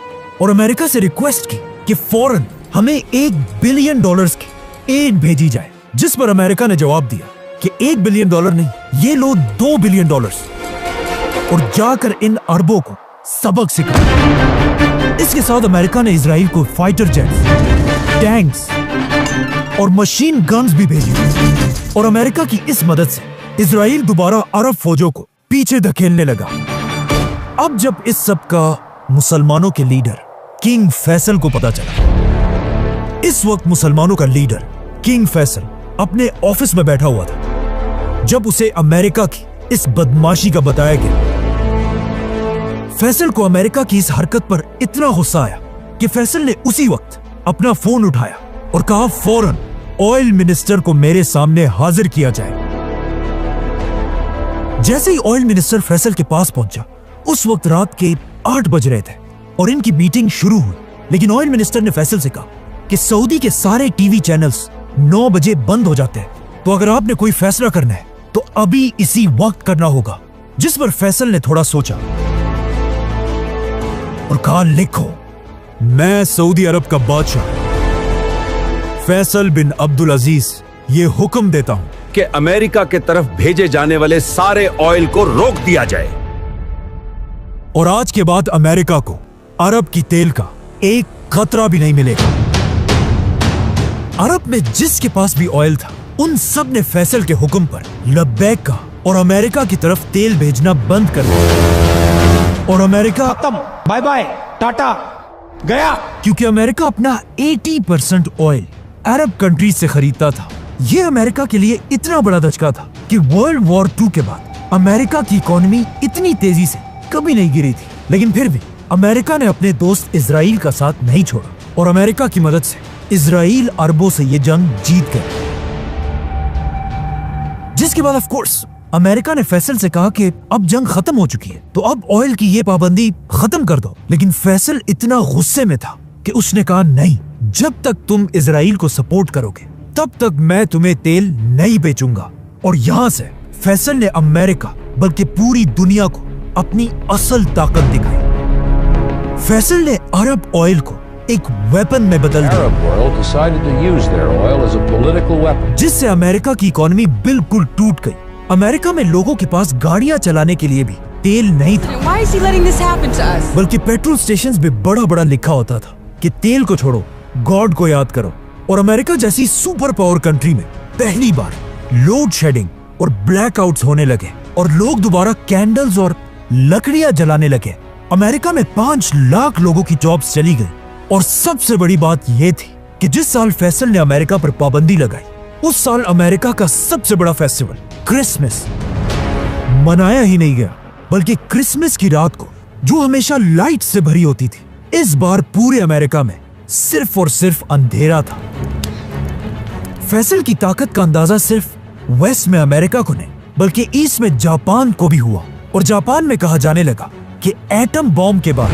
और अमेरिका से रिक्वेस्ट की कि फौरन हमें $1 बिलियन की एड भेजी जाए, जिस पर अमेरिका ने जवाब दिया कि $1 बिलियन नहीं, ये लो $2 बिलियन और जाकर इन अरबों को सबक सिखाओ। इसके साथ अमेरिका ने इजराइल को फाइटर जेट्स, टैंक्स और मशीन गन्स भी भेजी और अमेरिका की इस मदद से इजराइल दोबारा अरब फौजों को पीछे धकेलने लगा। अब जब इस सब का मुसलमानों के लीडर किंग फैसल को पता चला, इस वक्त मुसलमानों का लीडर किंग फैसल अपने ऑफिस में बैठा हुआ था जब उसे अमेरिका की इस बदमाशी का बताया गया। फैसल को अमेरिका की इस हरकत पर इतना गुस्सा आया कि फैसल ने उसी वक्त अपना फोन उठाया और कहा फौरन ऑयल मिनिस्टर को मेरे सामने हाजिर किया जाए। जैसे ही ऑयल मिनिस्टर फैसल के पास पहुंचा, उस वक्त रात के 8 बज रहे थे और इनकी मीटिंग शुरू हुई। लेकिन ऑयल मिनिस्टर ने फैसल से कहा कि सऊदी के सारे टीवी चैनल्स 9 बजे बंद हो जाते हैं, तो अगर आपने कोई फैसला करना है तो अभी इसी वक्त करना होगा। जिस पर फैसल ने थोड़ा सोचा और कहा, लिखो, मैं सऊदी अरब का बादशाह फैसल बिन अब्दुल अजीज ये हुक्म देता हूं कि अमेरिका के तरफ भेजे जाने वाले सारे ऑयल को रोक दिया जाए और आज के बाद अमेरिका को अरब की तेल का एक खतरा भी नहीं मिलेगा। अरब में जिसके पास भी ऑयल था, उन सब ने फैसल के हुक्म पर लब्बैक कहा और अमेरिका की तरफ तेल भेजना बंद कर दिया। और अमेरिका खत्म, बाय बाय, टाटा, गया। क्योंकि अमेरिका अपना 80% ऑयल अरब कंट्रीज से खरीदता था। यह अमेरिका के लिए इतना बड़ा धचका था कि वर्ल्ड वॉर 2 के बाद अमेरिका की इकोनॉमी इतनी तेजी से कभी नहीं गिरी थी। लेकिन फिर भी अमेरिका ने अपने दोस्त इजराइल का साथ नहीं छोड़ा और अमेरिका की मदद से इजराइल अरबों से ये जंग जीत गए। जिसके बाद ऑफ कोर्स अमेरिका ने फैसल से कहा कि अब जंग खत्म हो चुकी है, तो अब ऑयल की ये पाबंदी खत्म कर दो। लेकिन फैसल इतना गुस्से में था कि उसने कहा, नहीं, जब तक तुम इजराइल को सपोर्ट करोगे तब तक मैं तुम्हें तेल नहीं बेचूंगा। और यहां से फैसल ने अमेरिका बल्कि पूरी दुनिया को अपनी असल ताकत दिखाई। फैसल ने अरब ऑयल को एक वेपन में बदल दिया, जिससे अमेरिका की इकोनॉमी बिल्कुल टूट गई। अमेरिका में लोगों के पास गाड़ियां चलाने के लिए भी तेल नहीं था, बल्कि पेट्रोल स्टेशंस पे बड़ा बड़ा लिखा होता था कि तेल को छोड़ो, गॉड को याद करो। और अमेरिका जैसी सुपर पावर कंट्री में पहली बार लोड शेडिंग और ब्लैकआउट्स होने लगे और लोग दोबारा कैंडल्स और लकड़ियां जलाने लगे। अमेरिका में 5 लाख लोगों की जॉब्स चली गई। और सबसे बड़ी बात यह थी कि जिस साल फैसल ने अमेरिका पर पाबंदी लगाई, उस साल अमेरिका का सबसे बड़ा फेस्टिवल क्रिसमस मनाया ही नहीं गया, बल्कि क्रिसमस की रात को, जो हमेशा लाइट से भरी होती थी, इस बार पूरे अमेरिका में सिर्फ और सिर्फ अंधेरा था। फैसल की ताकत का अंदाजा सिर्फ वेस्ट में अमेरिका को नहीं, बल्कि ईस्ट में जापान को भी हुआ। और जापान में कहा जाने लगा कि एटम बॉम्ब के बाद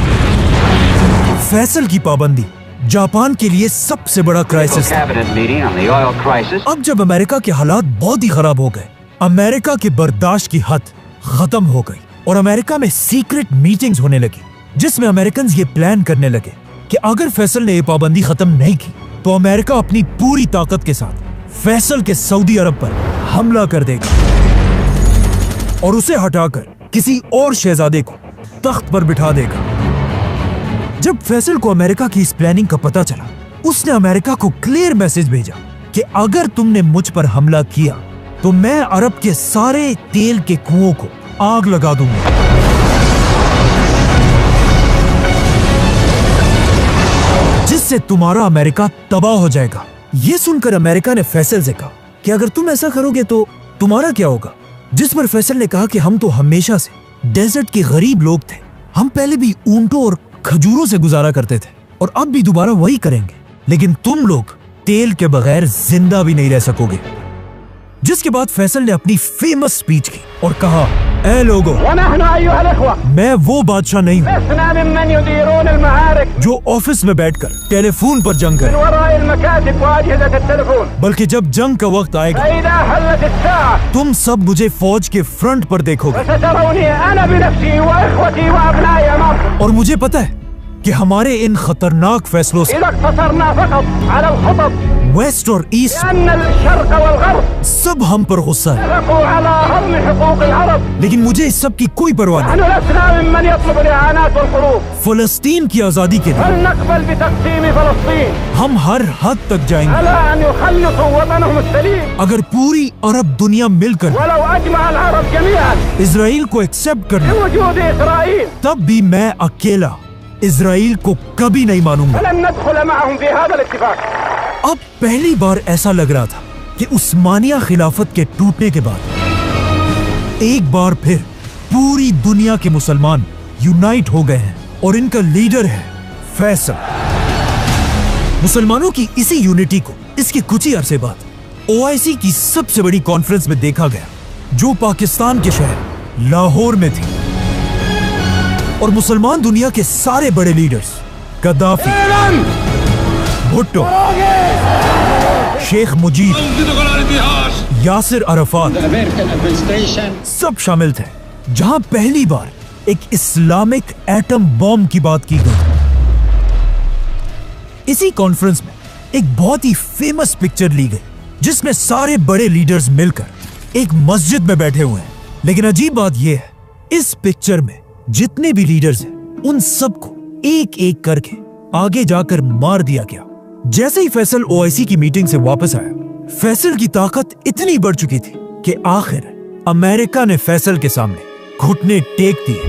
फैसल की पाबंदी जापान के लिए सबसे बड़ा क्राइसिस था। अब जब अमेरिका के हालात बहुत ही खराब हो गए, अमेरिका के बर्दाश्त की हद खत्म हो गई और अमेरिका में सीक्रेट मीटिंग्स होने लगी, जिसमें अमेरिकन ये प्लान करने लगे कि अगर फैसल ने ये पाबंदी खत्म नहीं की तो अमेरिका अपनी पूरी ताकत के साथ फैसल के सऊदी अरब पर हमला कर देगा और उसे हटाकर किसी और शहजादे को तख्त पर बिठा देगा। जब फैसल को अमेरिका की इस प्लानिंग का पता चला, उसने अमेरिका को क्लियर मैसेज भेजा कि अगर तुमने मुझ पर हमला किया तो मैं अरब के सारे तेल के कुओं को आग लगा दूंगा। जिससे तुम्हारा अमेरिका तबाह हो जाएगा। यह सुनकर अमेरिका ने फैसल से कहा कि अगर तुम ऐसा करोगे तो तुम्हारा क्या होगा। जिस पर फैसल ने कहा कि हम तो हमेशा से डेजर्ट के गरीब लोग थे, हम पहले भी ऊंटों और खजूरों से गुजारा करते थे और अब भी दोबारा वही करेंगे, लेकिन तुम लोग तेल के बगैर जिंदा भी नहीं रह सकोगे। जिसके बाद फैसल ने अपनी फेमस स्पीच की और कहा, ऐ लोगों, मैं वो बादशाह नहीं हूँ जो ऑफिस में बैठकर टेलीफोन पर जंग करे, बल्कि जब जंग का वक्त आएगा तुम सब मुझे फौज के फ्रंट पर देखोगे और मुझे पता है कि हमारे इन खतरनाक फैसलों से वेस्ट और ईस्ट सब हम पर गुस्सा है, लेकिन मुझे इस सब की कोई परवाह नहीं। फलस्तीन की आजादी के लिए हम हर हद तक जाएंगे। अगर पूरी अरब दुनिया मिलकर इजराइल को एक्सेप्ट कर ले, तब भी मैं अकेला इजराइल को कभी नहीं मानूंगा। अब पहली बार ऐसा लग रहा था कि उस्मानिया खिलाफत के टूटने के बाद एक बार फिर पूरी दुनिया के मुसलमान यूनाइट हो गए हैं और इनका लीडर है फैसल। मुसलमानों की इसी यूनिटी को इसके कुछ ही अरसे बाद OIC की सबसे बड़ी कॉन्फ्रेंस में देखा गया, जो पाकिस्तान के शहर लाहौर में थी। और मुसलमान दुनिया के सारे बड़े लीडर्स गद्दाफी, भुट्टो, शेख मुजीब, यासिर अरफात सब शामिल थे, जहां पहली बार एक इस्लामिक एटम बॉम्ब की बात की गई। इसी कॉन्फ्रेंस में एक बहुत ही फेमस पिक्चर ली गई, जिसमें सारे बड़े लीडर्स मिलकर एक मस्जिद में बैठे हुए हैं। लेकिन अजीब बात यह है, इस पिक्चर में जितने भी लीडर्स हैं, उन सबको एक एक करके आगे जाकर मार दिया गया। जैसे ही फैसल OIC की मीटिंग से वापस आया, फैसल की ताकत इतनी बढ़ चुकी थी कि आखिर अमेरिका ने फैसल के सामने घुटने टेक दिए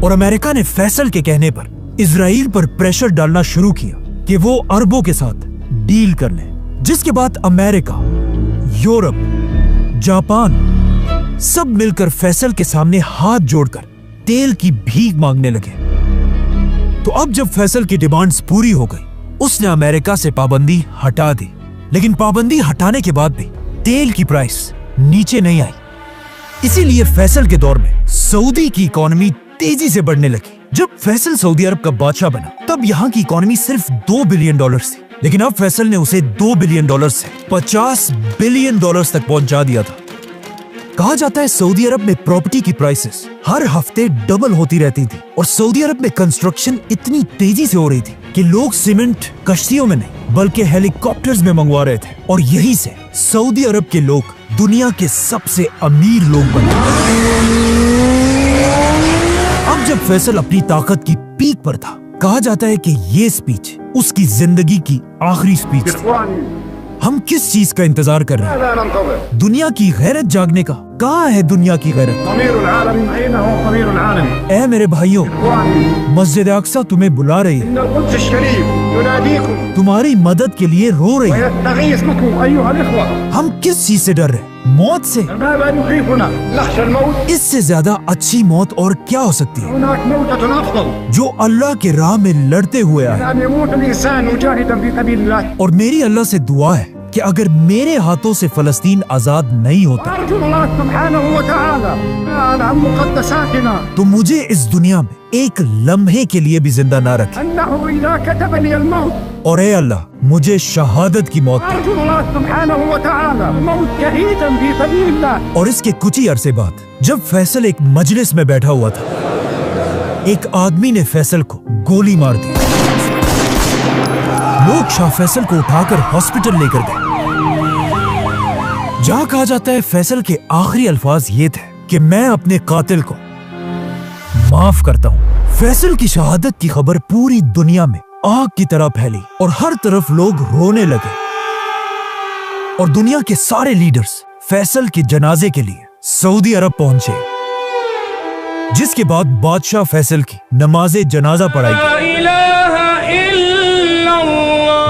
और अमेरिका ने फैसल के कहने पर इजराइल पर प्रेशर डालना शुरू किया कि वो अरबों के साथ डील कर ले। जिसके बाद अमेरिका, यूरोप, जापान सब मिलकर फैसल के सामने हाथ जोड़कर तेल की भीख मांगने लगे। तो अब जब फैसल की डिमांड्स पूरी हो गई, उसने अमेरिका से पाबंदी हटा दी। लेकिन पाबंदी हटाने के बाद भी तेल की प्राइस नीचे नहीं आई। इसीलिए फैसल के दौर में सऊदी की इकोनॉमी तेजी से बढ़ने लगी। जब फैसल सऊदी अरब का बादशाह बना, तब यहाँ की इकोनॉमी सिर्फ $2 बिलियन थी, लेकिन अब फैसल ने उसे $2 बिलियन से $50 बिलियन तक पहुंचा दिया था। कहा जाता है सऊदी अरब में प्रॉपर्टी की प्राइसेस हर हफ्ते डबल होती रहती थी और सऊदी अरब में कंस्ट्रक्शन इतनी तेजी से हो रही थी कि लोग सीमेंट कश्तियों में नहीं बल्कि हेलीकॉप्टर्स में मंगवा रहे थे। और यहीं से सऊदी अरब के लोग दुनिया के सबसे अमीर लोग बने। अब जब फैसल अपनी ताकत की पीक पर था, कहा जाता है कि ये स्पीच उसकी जिंदगी की आखिरी स्पीच थी। हम किस चीज का इंतजार कर रहे हैं? दुनिया की गैरत जागने का। कहाँ है दुनिया की गैरत? ऐ मेरे भाइयों, मस्जिद अक्सा तुम्हें बुला रही है, तुम्हारी मदद के लिए रो रही है। हम किस चीज से डर रहे हैं? मौत से। इससे ज्यादा अच्छी मौत और क्या हो सकती है? जो अल्लाह के राह में लड़ते हुए आए। और मेरी अल्लाह से दुआ है कि अगर मेरे हाथों से फलस्तीन आजाद नहीं होता तो मुझे इस दुनिया में एक लम्हे के लिए भी जिंदा ना रखे। और ए अल्लाह, मुझे शहादत की मौत दे। और इसके कुछ ही अरसे बाद जब फैसल एक मजलिस में बैठा हुआ था, एक आदमी ने फैसल को गोली मार दी। लोग शाह फैसल को उठाकर हॉस्पिटल लेकर गए, जहां कहा जाता है फैसल के आखिरी अल्फाज ये थे कि मैं अपने कातिल को माफ करता हूँ। फैसल की शहादत की खबर पूरी दुनिया में आग की तरह फैली और हर तरफ लोग रोने लगे और दुनिया के सारे लीडर्स फैसल के जनाजे के लिए सऊदी अरब पहुंचे, जिसके बाद बादशाह फैसल की नमाजे जनाजा पढ़ाई गई।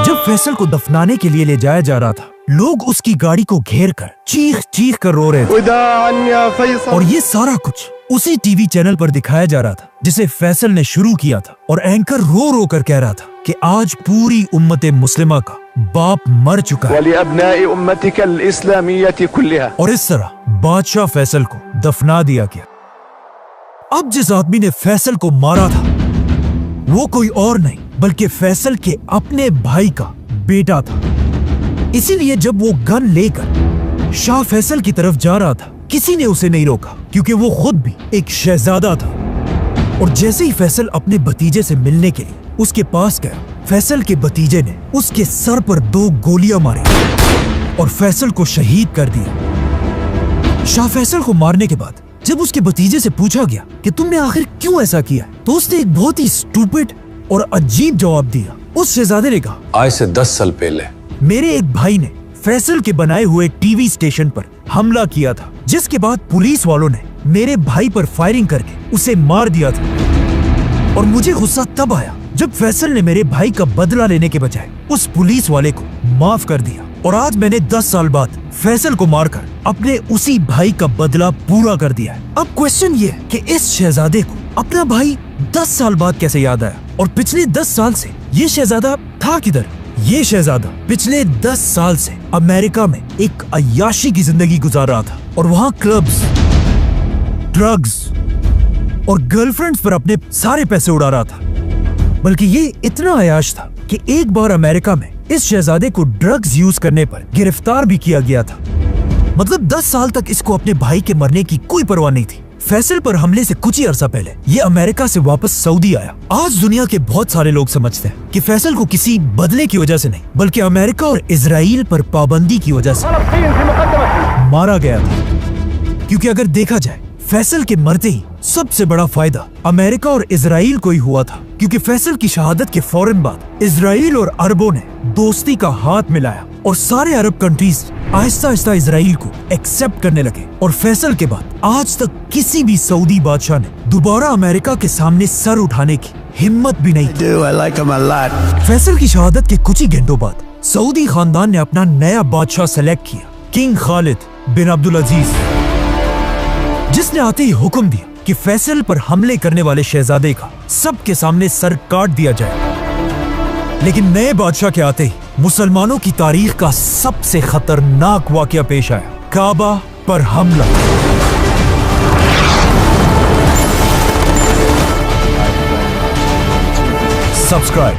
जब फैसल को दफनाने के लिए ले जाया जा रहा था, लोग उसकी गाड़ी को घेर कर चीख चीख कर रो रहे थे और ये सारा कुछ उसी टीवी चैनल पर दिखाया जा रहा था जिसे फैसल ने शुरू किया था और एंकर रो रो कर कह रहा था कि आज पूरी उम्मत मुस्लिमा का बाप मर चुका है। और इस तरह बादशाह फैसल को दफना दिया गया। अब जिस आदमी ने फैसल को मारा था वो कोई और नहीं बल्कि फैसल के अपने भाई का बेटा था। इसीलिए जब वो गन लेकर शाह फैसल की तरफ जा रहा था, किसी ने उसे नहीं रोका क्योंकि वो खुद भी एक शहजादा था। और जैसे ही फैसल अपने भतीजे से मिलने के लिए उसके पास गया, फैसल के भतीजे ने उसके सर पर 2 गोलियां मारी और फैसल को शहीद कर दिया। शाह फैसल को मारने के बाद जब उसके भतीजे से पूछा गया कि तुमने आखिर क्यों ऐसा किया, तो उसने एक बहुत ही स्टूपिड और अजीब जवाब दिया। उस शहजादे ने कहा, आज से 10 साल पहले मेरे एक भाई ने फैसल के बनाए हुए टीवी स्टेशन पर हमला किया था, जिसके बाद पुलिस वालों ने मेरे भाई पर फायरिंग करके उसे मार दिया था। और मुझे गुस्सा तब आया जब फैसल ने मेरे भाई का बदला लेने के बजाय उस पुलिस वाले को माफ कर दिया। और आज मैंने 10 साल बाद फैसल को मारकर अपने उसी भाई का बदला पूरा कर दिया है। अब क्वेश्चन ये है कि इस शहजादे को अपना भाई 10 साल बाद कैसे याद आया और पिछले 10 साल से ये शहजादा था किधर? ये शहजादा पिछले 10 साल से अमेरिका में एक अय्याशी की जिंदगी गुजार रहा था और वहाँ क्लब्स, ड्रग्स और गर्लफ्रेंड्स पर अपने सारे पैसे उड़ा रहा था। बल्कि ये इतना अय्याश था कि एक बार अमेरिका में इस शहजादे को ड्रग्स यूज करने पर गिरफ्तार भी किया गया था। मतलब 10 साल तक इसको अपने भाई के मरने की कोई परवाह नहीं थी। फैसल पर हमले से कुछ ही अरसा पहले ये अमेरिका से वापस सऊदी आया। आज दुनिया के बहुत सारे लोग समझते हैं कि फैसल को किसी बदले की वजह से नहीं बल्कि अमेरिका और इजराइल पर पाबंदी की वजह से मारा गया था। क्योंकि अगर देखा जाए फैसल के मरते ही सबसे बड़ा फायदा अमेरिका और इजराइल को ही हुआ था, क्योंकि फैसल की शहादत के फौरन बाद इजराइल और अरबों ने दोस्ती का हाथ मिलाया और सारे अरब कंट्रीज आहिस्ता आहिस्ता इजराइल को एक्सेप्ट करने लगे। और फैसल के बाद आज तक किसी भी सऊदी बादशाह ने दोबारा अमेरिका के सामने सर उठाने की हिम्मत भी नहीं की। फैसल की शहादत के कुछ ही घंटों बाद सऊदी खानदान ने अपना नया बादशाह सेलेक्ट किया, किंग खालिद बिन अब्दुल अजीज, जिसने आते ही हुक्म दिया कि फैसल पर हमले करने वाले शहजादे का सबके सामने सर काट दिया जाए। लेकिन नए बादशाह के आते ही मुसलमानों की तारीख का सबसे खतरनाक वाकया पेश आया, काबा पर हमला। सब्सक्राइब